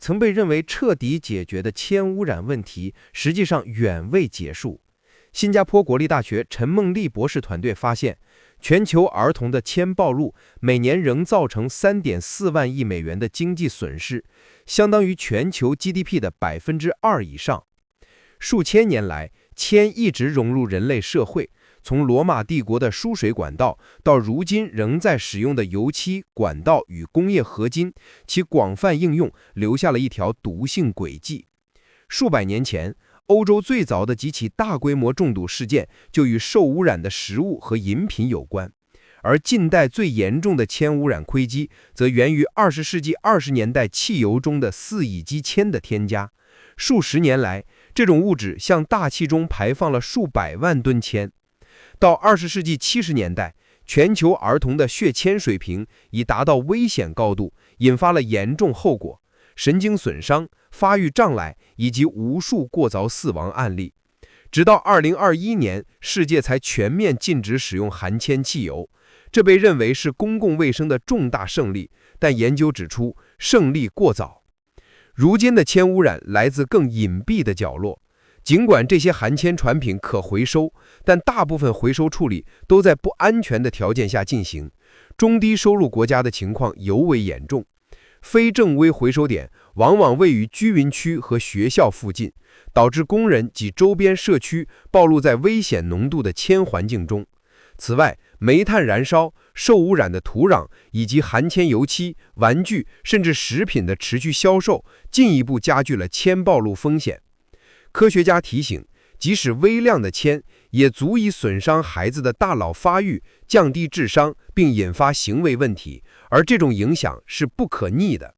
曾被认为彻底解决的铅污染问题，实际上远未结束。新加坡国立大学陈梦丽博士团队发现，全球儿童的铅暴露每年仍造成3.4万亿美元的经济损失，相当于全球 GDP 的2%以上。数千年来，铅一直融入人类社会，从罗马帝国的输水管道到如今仍在使用的油漆、管道与工业合金，其广泛应用留下了一条毒性轨迹。数百年前，欧洲最早的几起大规模中毒事件就与受污染的食物和饮品有关，而近代最严重的铅污染窥基则源于20世纪20年代汽油中的4乙基铅的添加。数十年来，这种物质向大气中排放了数百万吨铅。到20世纪70年代，全球儿童的血铅水平已达到危险高度，引发了严重后果，神经损伤、发育障碍以及无数过早死亡案例。直到2021年，世界才全面禁止使用含铅汽油，这被认为是公共卫生的重大胜利，但研究指出，胜利过早。如今的铅污染来自更隐蔽的角落，尽管这些含铅产品可回收，但大部分回收处理都在不安全的条件下进行，中低收入国家的情况尤为严重。非正规回收点往往位于居民区和学校附近，导致工人及周边社区暴露在危险浓度的铅环境中。此外，煤炭燃烧、受污染的土壤以及含铅油漆、玩具甚至食品的持续销售，进一步加剧了铅暴露风险。科学家提醒，即使微量的铅也足以损伤孩子的大脑发育，降低智商，并引发行为问题，而这种影响是不可逆的。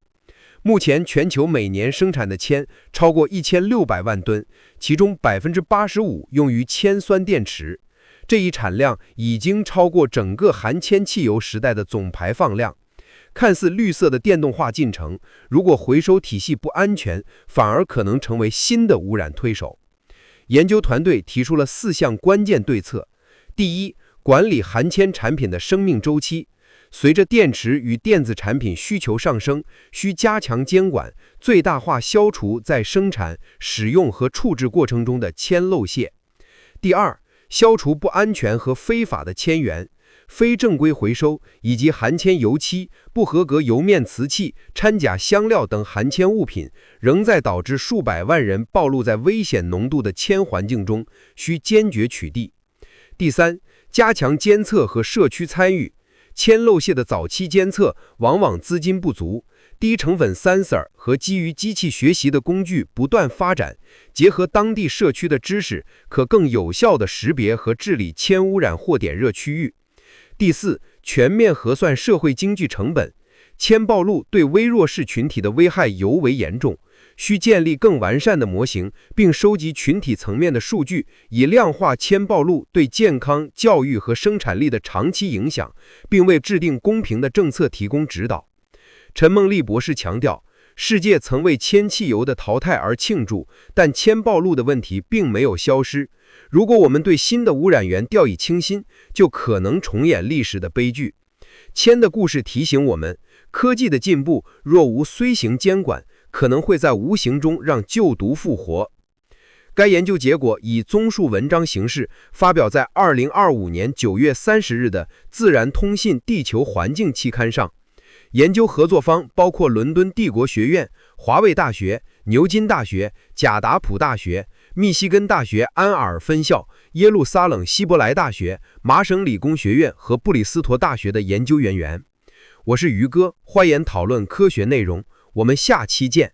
目前全球每年生产的铅超过1600万吨，其中85%用于铅酸电池。这一产量已经超过整个含铅汽油时代的总排放量。看似绿色的电动化进程，如果回收体系不安全，反而可能成为新的污染推手。研究团队提出了4项关键对策。第一，管理含铅产品的生命周期。随着电池与电子产品需求上升，需加强监管，最大化消除在生产、使用和处置过程中的铅漏泄。第二，消除不安全和非法的铅源。非正规回收以及含铅油漆、不合格油面瓷器、掺假香料等含铅物品，仍在导致数百万人暴露在危险浓度的铅环境中，需坚决取缔。第三，加强监测和社区参与。铅漏泄的早期监测往往资金不足，低成本 sensor 和基于机器学习的工具不断发展，结合当地社区的知识，可更有效地识别和治理铅污染祸点热区域。第四，全面核算社会经济成本。铅暴露对微弱势群体的危害尤为严重，需建立更完善的模型，并收集群体层面的数据，以量化铅暴露对健康、教育和生产力的长期影响，并为制定公平的政策提供指导。陈梦丽博士强调，世界曾为铅汽油的淘汰而庆祝，但铅暴露的问题并没有消失。如果我们对新的污染源掉以轻心，就可能重演历史的悲剧。铅的故事提醒我们，科技的进步若无虽行监管，可能会在无形中让旧毒复活。该研究结果以综述文章形式发表在2025年9月30日的《自然通信地球环境》期刊上。研究合作方包括伦敦帝国学院、华卫大学、牛津大学、贾达普大学、密西根大学安尔分校、耶路撒冷希伯来大学、麻省理工学院和布里斯托大学的研究人员。我是于哥，欢迎讨论科学内容，我们下期见。